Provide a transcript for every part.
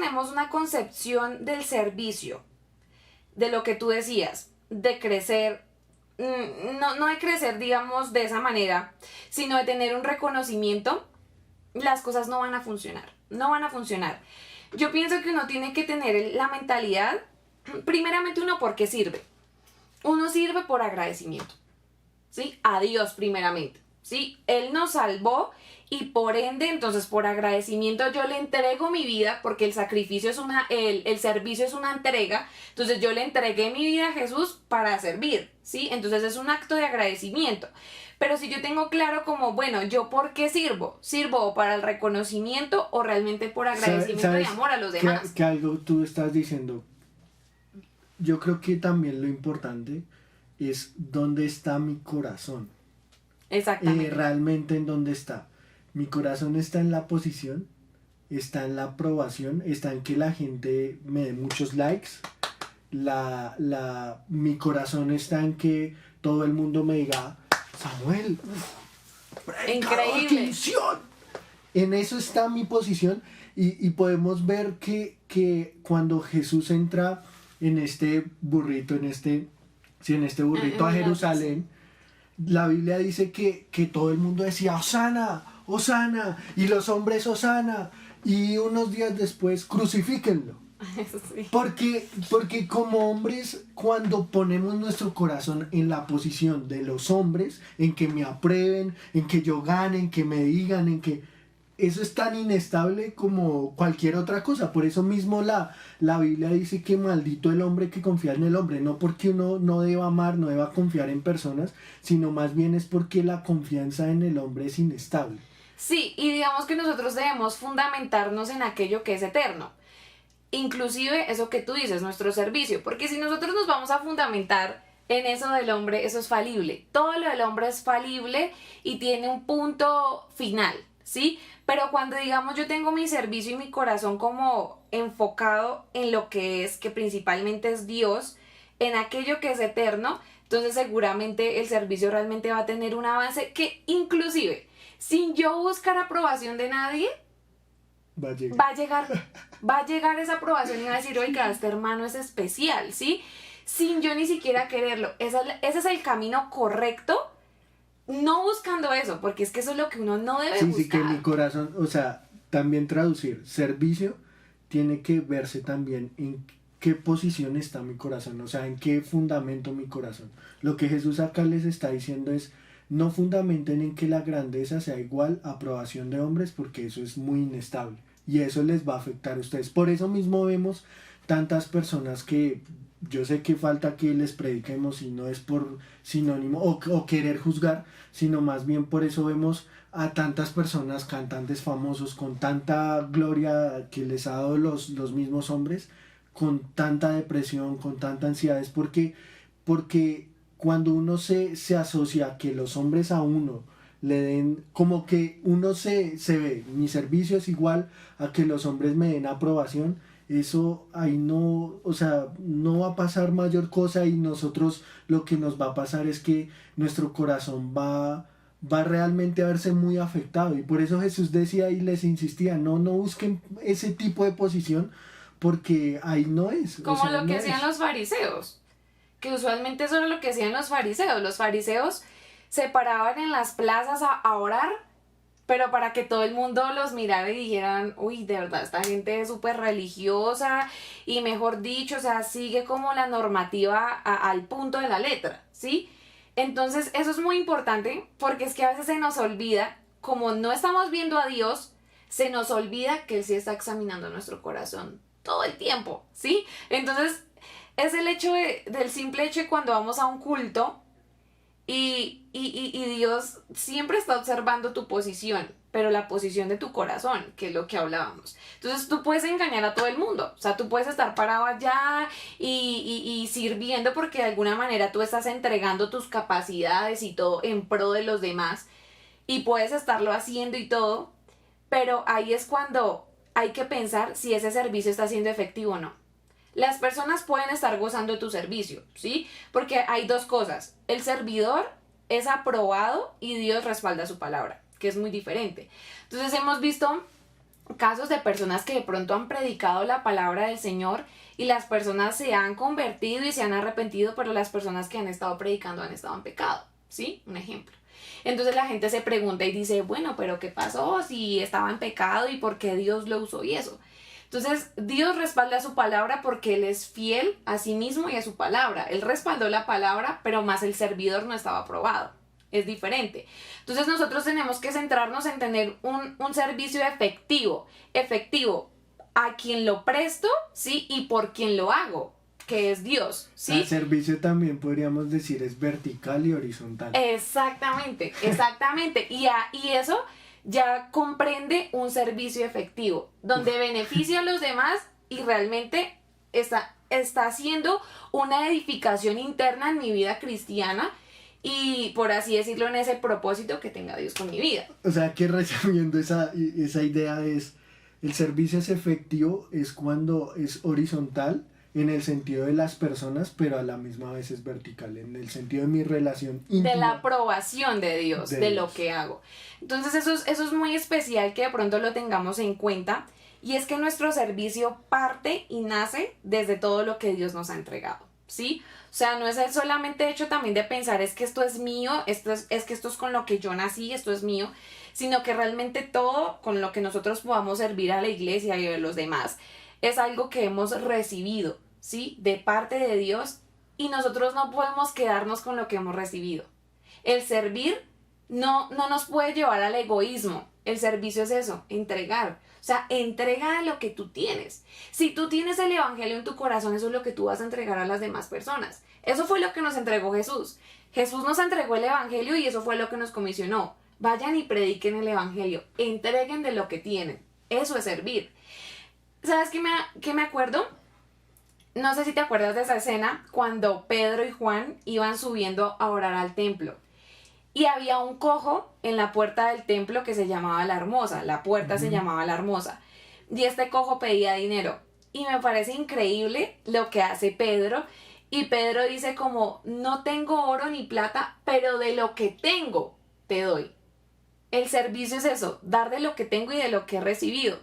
tenemos una concepción del servicio, de lo que tú decías, de crecer, no de crecer, digamos, de esa manera, sino de tener un reconocimiento, las cosas no van a funcionar, no van a funcionar. Yo pienso que uno tiene que tener la mentalidad, primeramente uno, ¿por qué sirve? Uno sirve por agradecimiento, ¿sí? A Dios primeramente, ¿sí? Él nos salvó y por ende, entonces por agradecimiento yo le entrego mi vida, porque el sacrificio es el servicio es una entrega, entonces yo le entregué mi vida a Jesús para servir, ¿sí? Entonces es un acto de agradecimiento. Pero si yo tengo claro como, bueno, ¿yo por qué sirvo? ¿Sirvo para el reconocimiento o realmente por agradecimiento y amor a los demás? Que algo tú estás diciendo, yo creo que también lo importante es dónde está mi corazón. Exactamente. Realmente en dónde está. Mi corazón está en la posición, está en la aprobación, está en que la gente me dé muchos likes. Mi corazón está en que todo el mundo me diga, Samuel, increíble. Atención. En eso está mi posición y podemos ver que cuando Jesús entra en este burrito, en este burrito a Jerusalén, la Biblia dice que todo el mundo decía, Hosana, Hosana, y los hombres Hosana, y unos días después, crucifíquenlo. Sí. Porque como hombres, cuando ponemos nuestro corazón en la posición de los hombres, en que me aprueben, en que yo gane, en que me digan, en que eso es tan inestable como cualquier otra cosa. Por eso mismo la Biblia dice que maldito el hombre que confía en el hombre, no porque uno no deba amar, no deba confiar en personas, sino más bien es porque la confianza en el hombre es inestable. Sí, y digamos que nosotros debemos fundamentarnos en aquello que es eterno. Inclusive eso que tú dices, nuestro servicio, porque si nosotros nos vamos a fundamentar en eso del hombre, eso es falible. Todo lo del hombre es falible y tiene un punto final, ¿sí? Pero cuando digamos yo tengo mi servicio y mi corazón como enfocado en lo que es, que principalmente es Dios, en aquello que es eterno, entonces seguramente el servicio realmente va a tener un avance que inclusive, sin yo buscar aprobación de nadie, va a llegar esa aprobación y va a decir, oiga, este hermano es especial, ¿sí? Sin yo ni siquiera quererlo. Ese es el camino correcto, no buscando eso, porque es que eso es lo que uno no debe buscar. Sí, que mi corazón, o sea, también traducir, servicio tiene que verse también en qué posición está mi corazón, o sea, en qué fundamento mi corazón. Lo que Jesús acá les está diciendo es, no fundamenten en que la grandeza sea igual a aprobación de hombres, porque eso es muy inestable y eso les va a afectar a ustedes. Por eso mismo vemos tantas personas que yo sé que falta que les prediquemos y no es por sinónimo o querer juzgar, sino más bien por eso vemos a tantas personas, cantantes famosos, con tanta gloria que les ha dado los mismos hombres, con tanta depresión, con tanta ansiedad, es porque cuando uno se asocia a que los hombres a uno le den, como que uno se ve, mi servicio es igual a que los hombres me den aprobación, eso ahí no, o sea, no va a pasar mayor cosa y nosotros lo que nos va a pasar es que nuestro corazón va realmente a verse muy afectado y por eso Jesús decía y les insistía, no busquen ese tipo de posición porque ahí no es. Como lo que hacían los fariseos, que usualmente eso era lo que hacían los fariseos se paraban en las plazas a orar, pero para que todo el mundo los mirara y dijeran, uy, de verdad, esta gente es súper religiosa y mejor dicho, o sea, sigue como la normativa al punto de la letra, ¿sí? Entonces, eso es muy importante porque es que a veces se nos olvida, como no estamos viendo a Dios, se nos olvida que Él sí está examinando nuestro corazón todo el tiempo, ¿sí? Entonces, es el hecho del simple hecho de cuando vamos a un culto y Dios siempre está observando tu posición, pero la posición de tu corazón, que es lo que hablábamos. Entonces tú puedes engañar a todo el mundo, o sea, tú puedes estar parado allá y sirviendo porque de alguna manera tú estás entregando tus capacidades y todo en pro de los demás y puedes estarlo haciendo y todo, pero ahí es cuando hay que pensar si ese servicio está siendo efectivo o no. Las personas pueden estar gozando de tu servicio, ¿sí? Porque hay dos cosas. El servidor es aprobado y Dios respalda su palabra, que es muy diferente. Entonces hemos visto casos de personas que de pronto han predicado la palabra del Señor y las personas se han convertido y se han arrepentido, pero las personas que han estado predicando han estado en pecado, ¿sí? Un ejemplo. Entonces la gente se pregunta y dice, bueno, pero ¿qué pasó si estaba en pecado y por qué Dios lo usó y eso? Entonces Dios respalda su palabra porque Él es fiel a sí mismo y a su palabra. Él respaldó la palabra, pero más el servidor no estaba aprobado. Es diferente. Entonces nosotros tenemos que centrarnos en tener un servicio efectivo a quien lo presto, ¿sí? Y por quien lo hago, que es Dios, ¿sí? El servicio también podríamos decir es vertical y horizontal. Exactamente. Y eso ya comprende un servicio efectivo, donde beneficia a los demás y realmente está haciendo una edificación interna en mi vida cristiana y, por así decirlo, en ese propósito que tenga Dios con mi vida. O sea que resumiendo esa idea es, el servicio es efectivo es cuando es horizontal en el sentido de las personas, pero a la misma vez es vertical, en el sentido de mi relación íntima. De la aprobación de Dios, de lo que hago. Entonces eso es muy especial que de pronto lo tengamos en cuenta, y es que nuestro servicio parte y nace desde todo lo que Dios nos ha entregado, ¿sí? O sea, no es el solamente hecho también de pensar es que esto es mío, es que esto es con lo que yo nací, esto es mío, sino que realmente todo con lo que nosotros podamos servir a la iglesia y a los demás es algo que hemos recibido, ¿sí? De parte de Dios, y nosotros no podemos quedarnos con lo que hemos recibido. El servir no nos puede llevar al egoísmo. El servicio es eso, entregar. O sea, entrega lo que tú tienes. Si tú tienes el evangelio en tu corazón, eso es lo que tú vas a entregar a las demás personas. Eso fue lo que nos entregó Jesús. Jesús nos entregó el evangelio y eso fue lo que nos comisionó. Vayan y prediquen el evangelio. Entreguen de lo que tienen. Eso es servir. ¿Sabes qué me acuerdo? No sé si te acuerdas de esa escena cuando Pedro y Juan iban subiendo a orar al templo. Y había un cojo en la puerta del templo que se llamaba La Hermosa. La puerta se llamaba La Hermosa. Y este cojo pedía dinero. Y me parece increíble lo que hace Pedro. Y Pedro dice como, no tengo oro ni plata, pero de lo que tengo te doy. El servicio es eso, dar de lo que tengo y de lo que he recibido.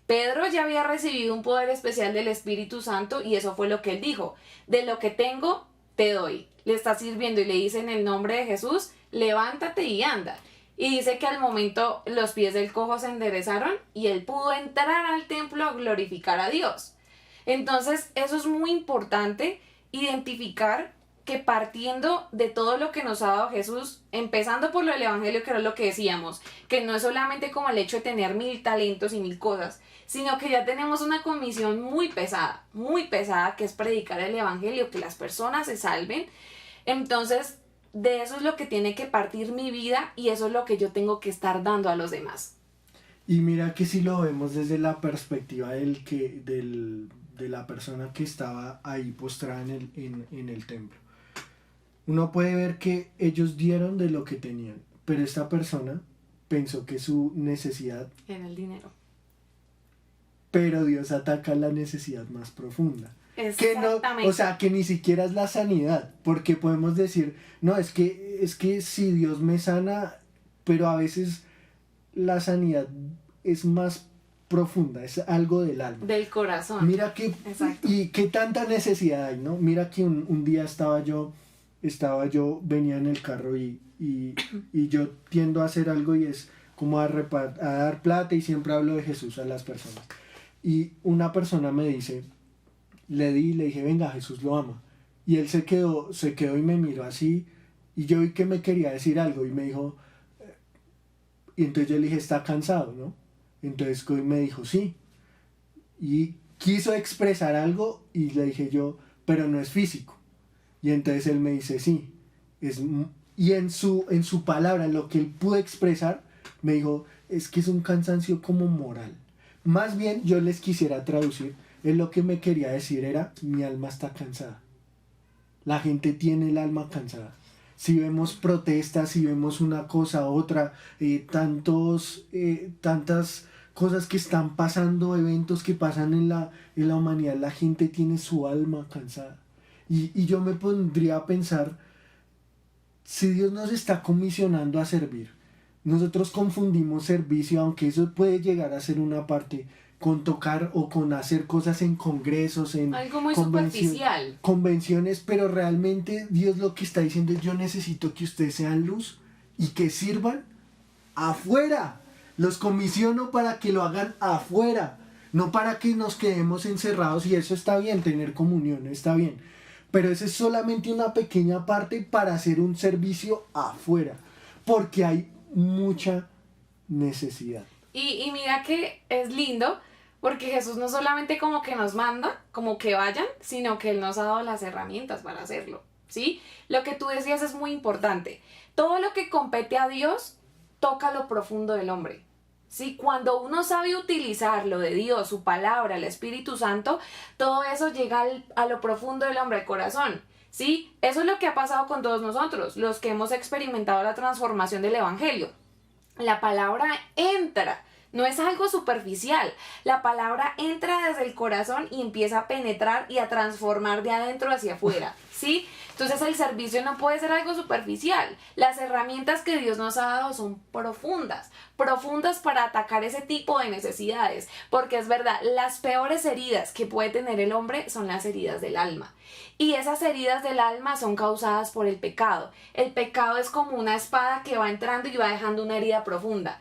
Pedro ya había recibido un poder especial del Espíritu Santo y eso fue lo que él dijo. De lo que tengo, te doy. Le está sirviendo y le dice en el nombre de Jesús, levántate y anda. Y dice que al momento los pies del cojo se enderezaron y él pudo entrar al templo a glorificar a Dios. Entonces, eso es muy importante, identificar que partiendo de todo lo que nos ha dado Jesús, empezando por lo del evangelio, que era lo que decíamos, que no es solamente como el hecho de tener 1000 talentos y 1000 cosas, sino que ya tenemos una comisión muy pesada, que es predicar el evangelio, que las personas se salven. Entonces, de eso es lo que tiene que partir mi vida y eso es lo que yo tengo que estar dando a los demás. Y mira que si lo vemos desde la perspectiva de la persona que estaba ahí postrada en el templo, uno puede ver que ellos dieron de lo que tenían, pero esta persona pensó que su necesidad era el dinero. Pero Dios ataca la necesidad más profunda. Exactamente. Que no, o sea, que ni siquiera es la sanidad, porque podemos decir, no, es que si Dios me sana, pero a veces la sanidad es más profunda, es algo del alma. Del corazón. Mira que, exacto. Y qué tanta necesidad hay, ¿no? Mira que un día venía en el carro y yo tiendo a hacer algo y es como a dar plata y siempre hablo de Jesús a las personas. Y una persona me dice, le dije, venga, Jesús lo ama. Y él se quedó y me miró así y yo vi que me quería decir algo y me dijo, y entonces yo le dije, ¿está cansado, no? Entonces me dijo, sí. Y quiso expresar algo y le dije yo, pero no es físico. Y entonces él me dice, sí. Y en su palabra, en lo que él pudo expresar, me dijo, es que es un cansancio como moral. Más bien yo les quisiera traducir, él lo que me quería decir era, mi alma está cansada. La gente tiene el alma cansada. Si vemos protestas, si vemos una cosa, otra, tantas cosas que están pasando, eventos que pasan en la humanidad, la gente tiene su alma cansada. Y yo me pondría a pensar, si Dios nos está comisionando a servir, nosotros confundimos servicio, aunque eso puede llegar a ser una parte, con tocar o con hacer cosas en congresos, en algo muy superficial. Convenciones, pero realmente Dios lo que está diciendo es: yo necesito que ustedes sean luz y que sirvan afuera. Los comisiono para que lo hagan afuera, no para que nos quedemos encerrados. Y eso está bien, tener comunión está bien, pero esa es solamente una pequeña parte para hacer un servicio afuera, porque hay mucha necesidad. Y mira que es lindo, porque Jesús no solamente como que nos manda, como que vayan, sino que Él nos ha dado las herramientas para hacerlo, ¿sí? Lo que tú decías es muy importante. Todo lo que compete a Dios toca lo profundo del hombre, ¿sí? Cuando uno sabe utilizar lo de Dios, su palabra, el Espíritu Santo, todo eso llega a lo profundo del hombre, al corazón, ¿sí? Eso es lo que ha pasado con todos nosotros, los que hemos experimentado la transformación del Evangelio. La palabra entra, no es algo superficial. La palabra entra desde el corazón y empieza a penetrar y a transformar de adentro hacia afuera, ¿sí? Entonces el servicio no puede ser algo superficial. Las herramientas que Dios nos ha dado son profundas, profundas para atacar ese tipo de necesidades, porque es verdad, las peores heridas que puede tener el hombre son las heridas del alma. Y esas heridas del alma son causadas por el pecado. El pecado es como una espada que va entrando y va dejando una herida profunda.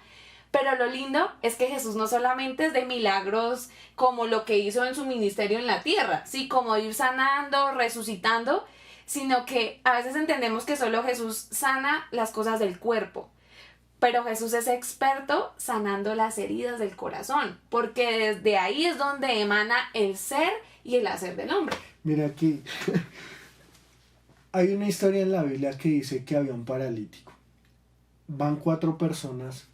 Pero lo lindo es que Jesús no solamente es de milagros como lo que hizo en su ministerio en la tierra, sí, como ir sanando, resucitando, sino que a veces entendemos que solo Jesús sana las cosas del cuerpo, pero Jesús es experto sanando las heridas del corazón, porque desde ahí es donde emana el ser y el hacer del hombre. Mira aquí, hay una historia en la Biblia que dice que había un paralítico. Van 4 personas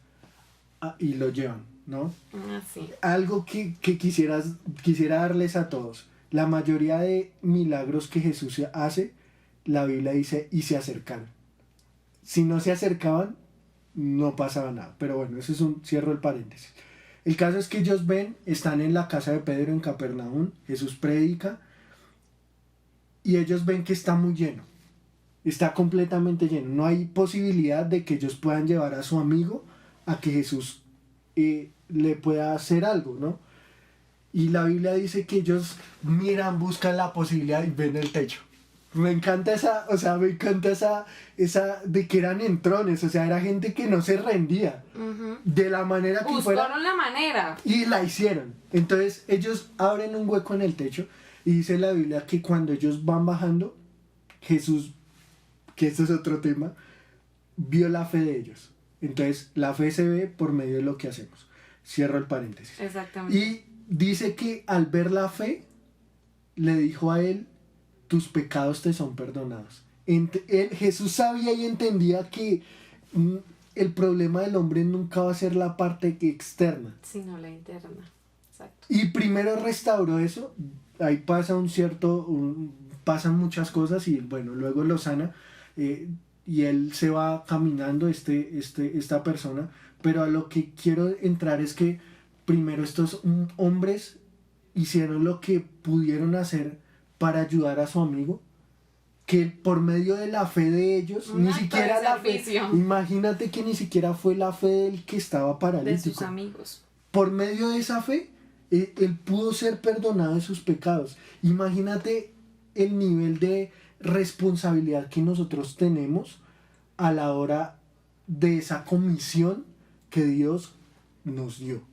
y lo llevan, ¿no? Sí. Algo que quisiera darles a todos. La mayoría de milagros que Jesús hace, la Biblia dice: y se acercaron. Si no se acercaban, no pasaba nada. Pero bueno, eso es cierro el paréntesis. El caso es que ellos están en la casa de Pedro en Capernaum, Jesús predica, y ellos ven que está muy lleno. Está completamente lleno. No hay posibilidad de que ellos puedan llevar a su amigo a que Jesús le pueda hacer algo, ¿no? Y la Biblia dice que ellos miran, buscan la posibilidad y ven el techo. Me encanta esa de que eran entrones, o sea, era gente que no se rendía. Uh-huh. De la manera que fuera. Buscaron la manera. Y la hicieron. Entonces ellos abren un hueco en el techo y dice la Biblia que cuando ellos van bajando, Jesús, que esto es otro tema, vio la fe de ellos. Entonces la fe se ve por medio de lo que hacemos. Cierro el paréntesis. Exactamente. Y dice que al ver la fe, le dijo a él: tus pecados te son perdonados. Jesús sabía y entendía que el problema del hombre nunca va a ser la parte externa, sino la interna. Exacto. Y primero restauró eso. Ahí pasa pasan muchas cosas y bueno, luego lo sana, y él se va caminando, esta persona. Pero a lo que quiero entrar es que primero estos hombres hicieron lo que pudieron hacer para ayudar a su amigo, que por medio de la fe de ellos, ni siquiera la fe, imagínate que ni siquiera fue la fe del que estaba paralítico, de sus amigos. Por medio de esa fe, él pudo ser perdonado de sus pecados. Imagínate el nivel de responsabilidad que nosotros tenemos a la hora de esa comisión que Dios nos dio,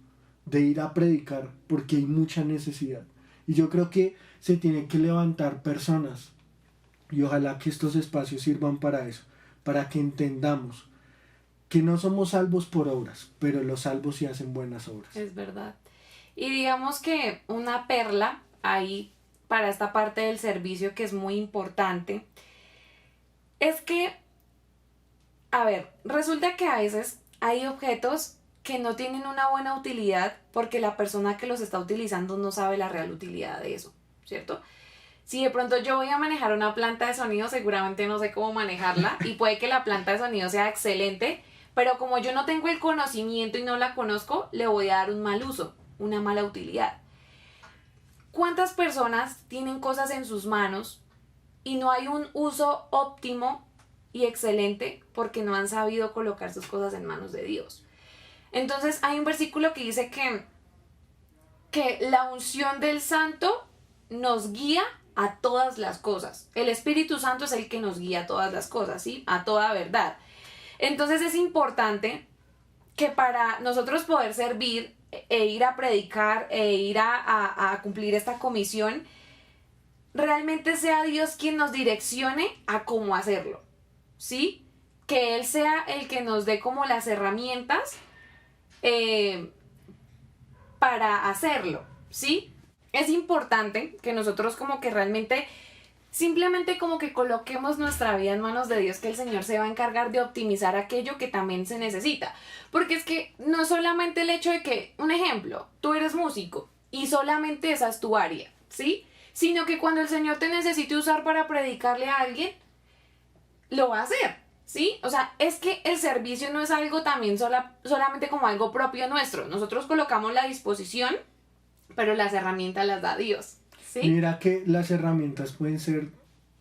de ir a predicar, porque hay mucha necesidad. Y yo creo que se tienen que levantar personas, y ojalá que estos espacios sirvan para eso, para que entendamos que no somos salvos por obras, pero los salvos sí hacen buenas obras. Es verdad. Y digamos que una perla ahí para esta parte del servicio que es muy importante es que, a ver, resulta que a veces hay objetos que no tienen una buena utilidad porque la persona que los está utilizando no sabe la real utilidad de eso, ¿cierto? Si de pronto yo voy a manejar una planta de sonido, seguramente no sé cómo manejarla y puede que la planta de sonido sea excelente, pero como yo no tengo el conocimiento y no la conozco, le voy a dar un mal uso, una mala utilidad. ¿Cuántas personas tienen cosas en sus manos y no hay un uso óptimo y excelente porque no han sabido colocar sus cosas en manos de Dios. Entonces hay un versículo que dice que la unción del Santo nos guía a todas las cosas. El Espíritu Santo es el que nos guía a todas las cosas, ¿sí? A toda verdad. Entonces es importante que para nosotros poder servir e ir a predicar e ir a cumplir esta comisión, realmente sea Dios quien nos direccione a cómo hacerlo, ¿sí? Que Él sea el que nos dé como las herramientas para hacerlo, ¿sí? Es importante que nosotros como que realmente simplemente como que coloquemos nuestra vida en manos de Dios, que el Señor se va a encargar de optimizar aquello que también se necesita. Porque es que no solamente el hecho de que, un ejemplo, tú eres músico y solamente esa es tu área, ¿sí? Sino que cuando el Señor te necesite usar para predicarle a alguien, lo va a hacer, ¿sí? O sea, es que el servicio no es algo también solamente como algo propio nuestro. Nosotros colocamos la disposición, pero las herramientas las da Dios, ¿sí? Mira que las herramientas pueden ser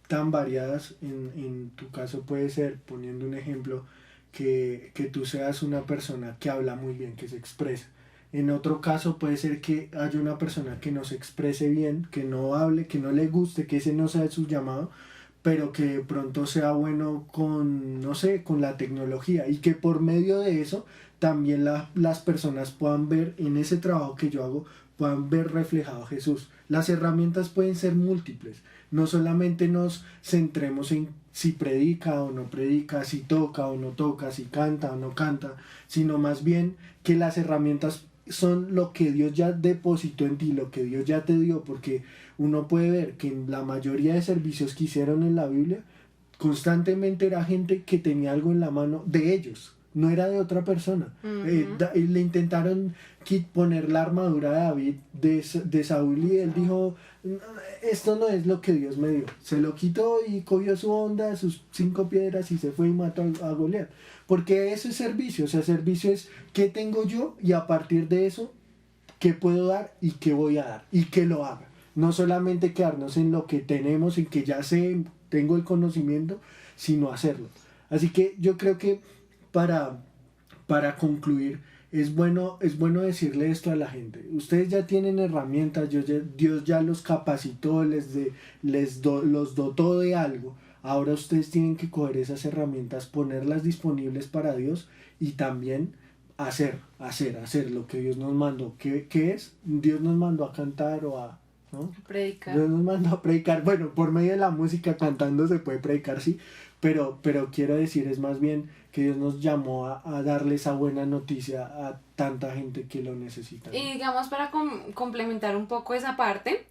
tan variadas. En tu caso puede ser, poniendo un ejemplo, que tú seas una persona que habla muy bien, que se expresa. En otro caso puede ser que haya una persona que no se exprese bien, que no hable, que no le guste, que ese no sea su llamado, pero que de pronto sea bueno con, no sé, con la tecnología, y que por medio de eso también las personas puedan ver en ese trabajo que yo hago, puedan ver reflejado a Jesús. Las herramientas pueden ser múltiples, no solamente nos centremos en si predica o no predica, si toca o no toca, si canta o no canta, sino más bien que las herramientas son lo que Dios ya depositó en ti, lo que Dios ya te dio, porque uno puede ver que en la mayoría de servicios que hicieron en la Biblia, constantemente era gente que tenía algo en la mano de ellos, no era de otra persona. Le intentaron poner la armadura de David de Saúl, y él dijo, esto no es lo que Dios me dio. Se lo quitó y cogió su onda, sus 5 piedras, y se fue y mató a Goliat. Porque eso es servicio. O sea, servicio es qué tengo yo, y a partir de eso, qué puedo dar y qué voy a dar, y que lo haga. No solamente quedarnos en lo que tenemos, en que ya sé, tengo el conocimiento, sino hacerlo. Así que yo creo que para concluir, es bueno decirle esto a la gente. Ustedes ya tienen herramientas, Dios ya los capacitó, los dotó de algo. Ahora ustedes tienen que coger esas herramientas, ponerlas disponibles para Dios, y también hacer lo que Dios nos mandó. ¿Qué es? Dios nos mandó a cantar o a... ¿no? Predicar. Dios nos mandó a predicar. Bueno, por medio de la música, cantando se puede predicar, sí, pero quiero decir, es más bien que Dios nos llamó a darle esa buena noticia a tanta gente que lo necesita. Y digamos, para complementar un poco esa parte,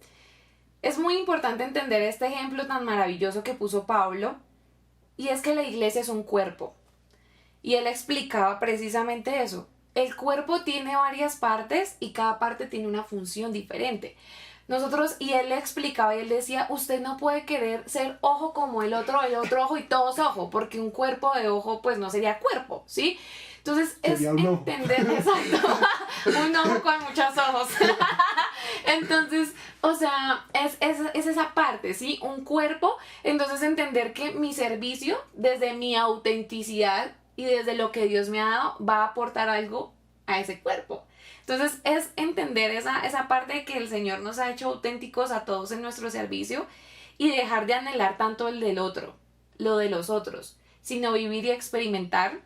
es muy importante entender este ejemplo tan maravilloso que puso Pablo, y es que la iglesia es un cuerpo. Y él explicaba precisamente eso. El cuerpo tiene varias partes y cada parte tiene una función diferente. Y él le explicaba y él decía, usted no puede querer ser ojo como el otro ojo y todos ojo, porque un cuerpo de ojo pues no sería cuerpo, ¿sí? Entonces sería es entender, exacto, un ojo con muchos ojos. Entonces, o sea, es esa parte, ¿sí? Un cuerpo, entonces entender que mi servicio, desde mi autenticidad y desde lo que Dios me ha dado, va a aportar algo a ese cuerpo. Entonces es entender esa parte de que el Señor nos ha hecho auténticos a todos en nuestro servicio, y dejar de anhelar tanto el del otro, lo de los otros, sino vivir y experimentar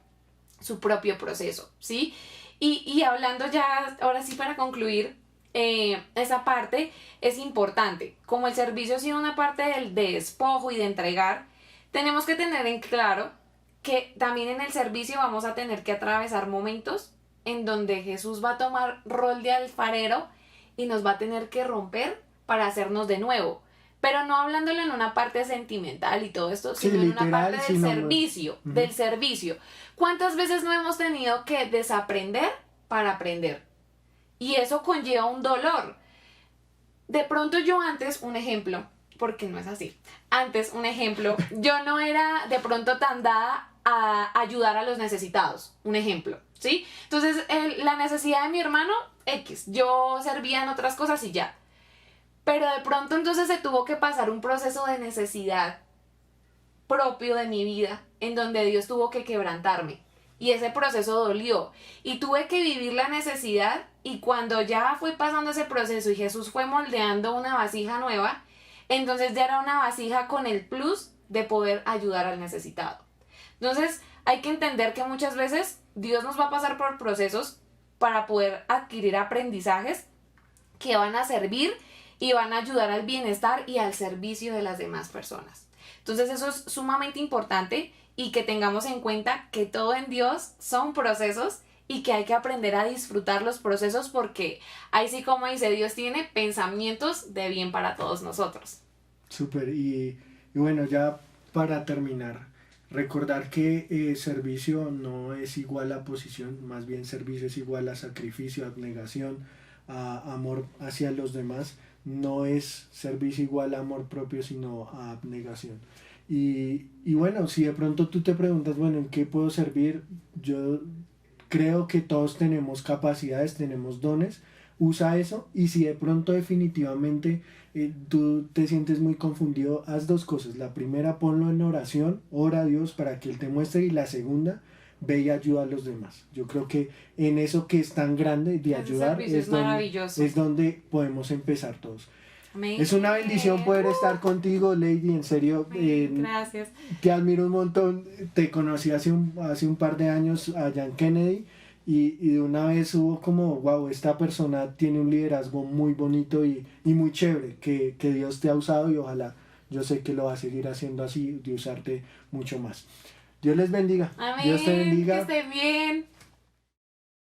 su propio proceso, ¿sí? Y hablando ya, ahora sí para concluir, esa parte es importante. Como el servicio ha sido una parte del despojo y de entregar, tenemos que tener en claro que también en el servicio vamos a tener que atravesar momentos en donde Jesús va a tomar rol de alfarero y nos va a tener que romper para hacernos de nuevo. Pero no hablándolo en una parte sentimental y todo esto, sino en una parte del servicio, del servicio. ¿Cuántas veces no hemos tenido que desaprender para aprender? Y eso conlleva un dolor. De pronto yo antes, un ejemplo, porque no es así. Antes, un ejemplo, yo no era de pronto tan dada a ayudar a los necesitados, un ejemplo, ¿sí? Entonces, la necesidad de mi hermano, X, yo servía en otras cosas y ya. Pero de pronto entonces se tuvo que pasar un proceso de necesidad propio de mi vida en donde Dios tuvo que quebrantarme. Y ese proceso dolió. Y tuve que vivir la necesidad. Y cuando ya fue pasando ese proceso y Jesús fue moldeando una vasija nueva, entonces ya era una vasija con el plus de poder ayudar al necesitado. Entonces hay que entender que muchas veces Dios nos va a pasar por procesos para poder adquirir aprendizajes que van a servir y van a ayudar al bienestar y al servicio de las demás personas. Entonces eso es sumamente importante y que tengamos en cuenta que todo en Dios son procesos y que hay que aprender a disfrutar los procesos porque ahí sí, como dice, Dios tiene pensamientos de bien para todos nosotros. Súper, y bueno, ya para terminar, recordar que servicio no es igual a posición, más bien servicio es igual a sacrificio, abnegación, a amor hacia los demás. No es servicio igual a amor propio, sino a abnegación. Y bueno, si de pronto tú te preguntas, bueno, ¿en qué puedo servir? Yo creo que todos tenemos capacidades, tenemos dones, usa eso. Y si de pronto definitivamente tú te sientes muy confundido, haz dos cosas. La primera, ponlo en oración, ora a Dios para que Él te muestre. Y la segunda, ve y ayuda a los demás. Yo creo que en eso que es tan grande de ayudar es donde podemos empezar todos. Amén. Es una bendición poder estar contigo, Lady, en serio. Gracias. Te admiro un montón. Te conocí hace un par de años allá en Kennedy y de una vez hubo como, wow, esta persona tiene un liderazgo muy bonito y muy chévere que Dios te ha usado y ojalá, yo sé que lo va a seguir haciendo así, de usarte mucho más. Dios les bendiga. Amén. Dios te bendiga. Que estén bien.